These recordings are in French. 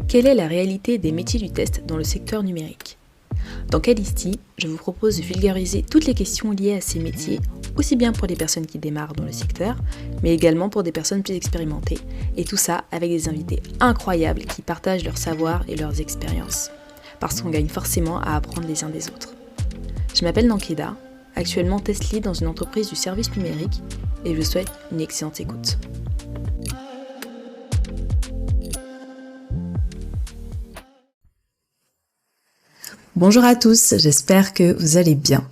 Quelle est la réalité des métiers du test dans le secteur numérique ? Dans Calisti, je vous propose de vulgariser toutes les questions liées à ces métiers, aussi bien pour les personnes qui démarrent dans le secteur, mais également pour des personnes plus expérimentées, et tout ça avec des invités incroyables qui partagent leur savoir et leurs expériences, parce qu'on gagne forcément à apprendre les uns des autres. Je m'appelle Nankeda, actuellement test lead dans une entreprise du service numérique, et je vous souhaite une excellente écoute. Bonjour à tous, j'espère que vous allez bien.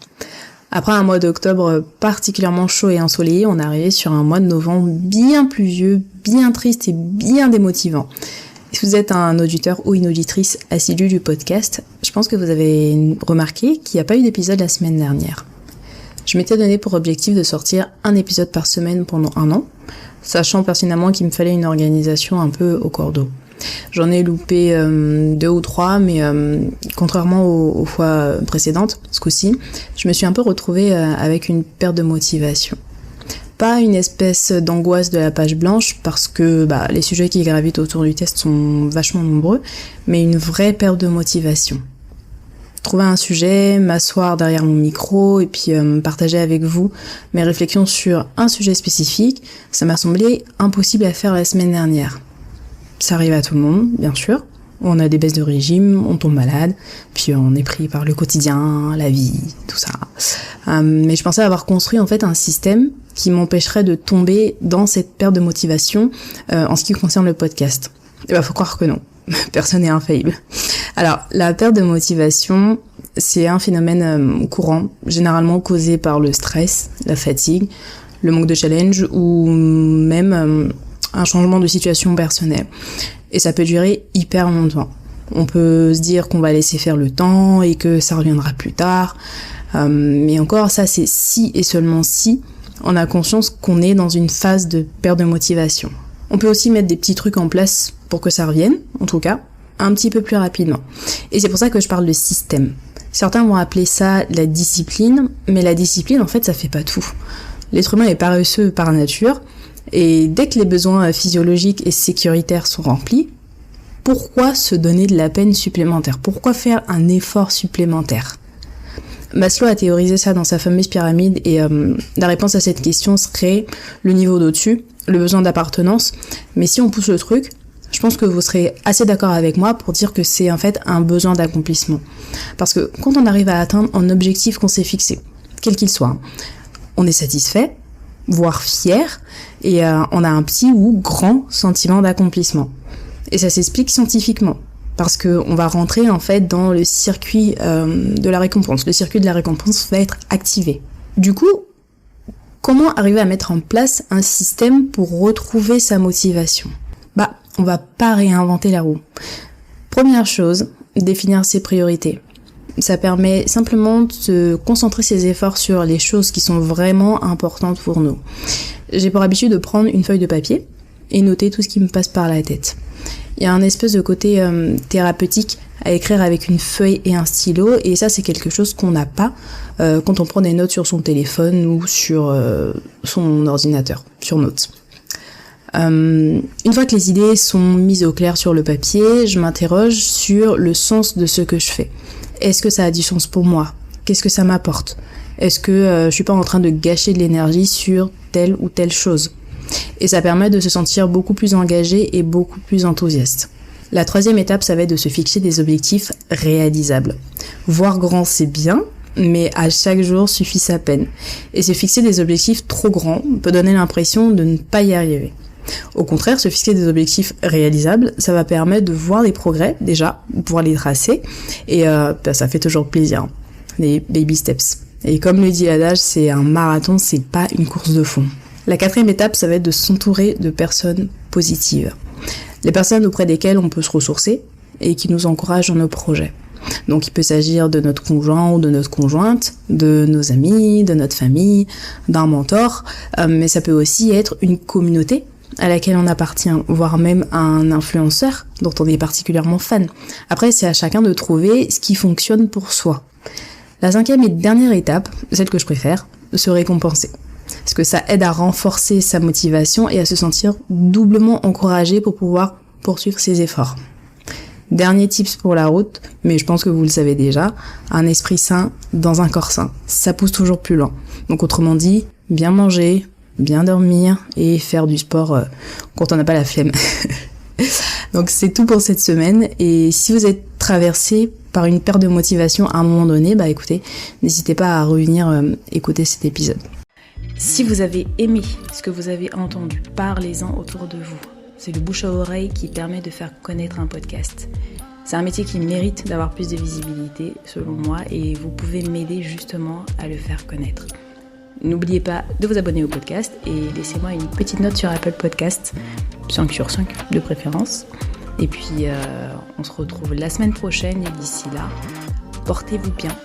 Après un mois d'octobre particulièrement chaud et ensoleillé, on est arrivé sur un mois de novembre bien pluvieux, bien triste et bien démotivant. Si vous êtes un auditeur ou une auditrice assidue du podcast, je pense que vous avez remarqué qu'il n'y a pas eu d'épisode la semaine dernière. Je m'étais donné pour objectif de sortir un épisode par semaine pendant 1 an, sachant pertinemment qu'il me fallait une organisation un peu au cordeau. J'en ai loupé 2 ou 3, mais contrairement aux fois précédentes, ce coup-ci, je me suis un peu retrouvée avec une perte de motivation. Pas une espèce d'angoisse de la page blanche, parce que les sujets qui gravitent autour du test sont vachement nombreux, mais une vraie perte de motivation. Trouver un sujet, m'asseoir derrière mon micro et puis partager avec vous mes réflexions sur un sujet spécifique, ça m'a semblé impossible à faire la semaine dernière. Ça arrive à tout le monde, bien sûr. On a des baisses de régime, on tombe malade, puis on est pris par le quotidien, la vie, tout ça. Mais je pensais avoir construit en fait un système qui m'empêcherait de tomber dans cette perte de motivation en ce qui concerne le podcast. Et faut croire que non. Personne n'est infaillible. Alors, la perte de motivation, c'est un phénomène courant, généralement causé par le stress, la fatigue, le manque de challenge ou même un changement de situation personnelle. Et ça peut durer hyper longtemps. On peut se dire qu'on va laisser faire le temps et que ça reviendra plus tard. Mais encore, ça c'est si et seulement si on a conscience qu'on est dans une phase de perte de motivation. On peut aussi mettre des petits trucs en place pour que ça revienne, en tout cas, un petit peu plus rapidement. Et c'est pour ça que je parle de système. Certains vont appeler ça la discipline, mais la discipline, en fait, ça fait pas tout. L'être humain est paresseux par nature, et dès que les besoins physiologiques et sécuritaires sont remplis, pourquoi se donner de la peine supplémentaire ? Pourquoi faire un effort supplémentaire ? Maslow a théorisé ça dans sa fameuse pyramide et la réponse à cette question serait le niveau d'au-dessus, le besoin d'appartenance. Mais si on pousse le truc, je pense que vous serez assez d'accord avec moi pour dire que c'est en fait un besoin d'accomplissement. Parce que quand on arrive à atteindre un objectif qu'on s'est fixé, quel qu'il soit, on est satisfait, voire fier, et on a un petit ou grand sentiment d'accomplissement. Et ça s'explique scientifiquement, parce que on va rentrer en fait dans le circuit de la récompense. Le circuit de la récompense va être activé. Du coup, comment arriver à mettre en place un système pour retrouver sa motivation ? On va pas réinventer la roue. Première chose, définir ses priorités. Ça permet simplement de concentrer ses efforts sur les choses qui sont vraiment importantes pour nous. J'ai pour habitude de prendre une feuille de papier et noter tout ce qui me passe par la tête. Il y a un espèce de côté thérapeutique à écrire avec une feuille et un stylo, et ça c'est quelque chose qu'on n'a pas quand on prend des notes sur son téléphone ou sur son ordinateur, sur Notes. Une fois que les idées sont mises au clair sur le papier, je m'interroge sur le sens de ce que je fais. Est-ce que ça a du sens pour moi ? Qu'est-ce que ça m'apporte ? Est-ce que je suis pas en train de gâcher de l'énergie sur telle ou telle chose ? Et ça permet de se sentir beaucoup plus engagé et beaucoup plus enthousiaste. La 3e étape, ça va être de se fixer des objectifs réalisables. Voir grand, c'est bien, mais à chaque jour suffit sa peine. Et se fixer des objectifs trop grands peut donner l'impression de ne pas y arriver. Au contraire, se fixer des objectifs réalisables, ça va permettre de voir les progrès, déjà, pouvoir les tracer, et ça fait toujours plaisir, les baby steps. Et comme le dit l'adage, c'est un marathon, c'est pas une course de fond. La 4e étape, ça va être de s'entourer de personnes positives. Les personnes auprès desquelles on peut se ressourcer et qui nous encouragent dans nos projets. Donc il peut s'agir de notre conjoint ou de notre conjointe, de nos amis, de notre famille, d'un mentor, mais ça peut aussi être une communauté à laquelle on appartient, voire même un influenceur dont on est particulièrement fan. Après, c'est à chacun de trouver ce qui fonctionne pour soi. La 5e et dernière étape, celle que je préfère, se récompenser. Parce que ça aide à renforcer sa motivation et à se sentir doublement encouragé pour pouvoir poursuivre ses efforts. Dernier tips pour la route, mais je pense que vous le savez déjà, un esprit sain dans un corps sain, ça pousse toujours plus loin. Donc autrement dit, bien manger, bien dormir et faire du sport quand on n'a pas la flemme. Donc c'est tout pour cette semaine, et si vous êtes traversé par une perte de motivation à un moment donné, écoutez, n'hésitez pas à revenir écouter cet épisode. Si vous avez aimé ce que vous avez entendu, parlez-en autour de vous. C'est le bouche à oreille qui permet de faire connaître un podcast. C'est un métier qui mérite d'avoir plus de visibilité, selon moi, et vous pouvez m'aider justement à le faire connaître. N'oubliez pas de vous abonner au podcast et laissez-moi une petite note sur Apple Podcast, 5 sur 5 de préférence. Et puis on se retrouve la semaine prochaine, et d'ici là, portez-vous bien.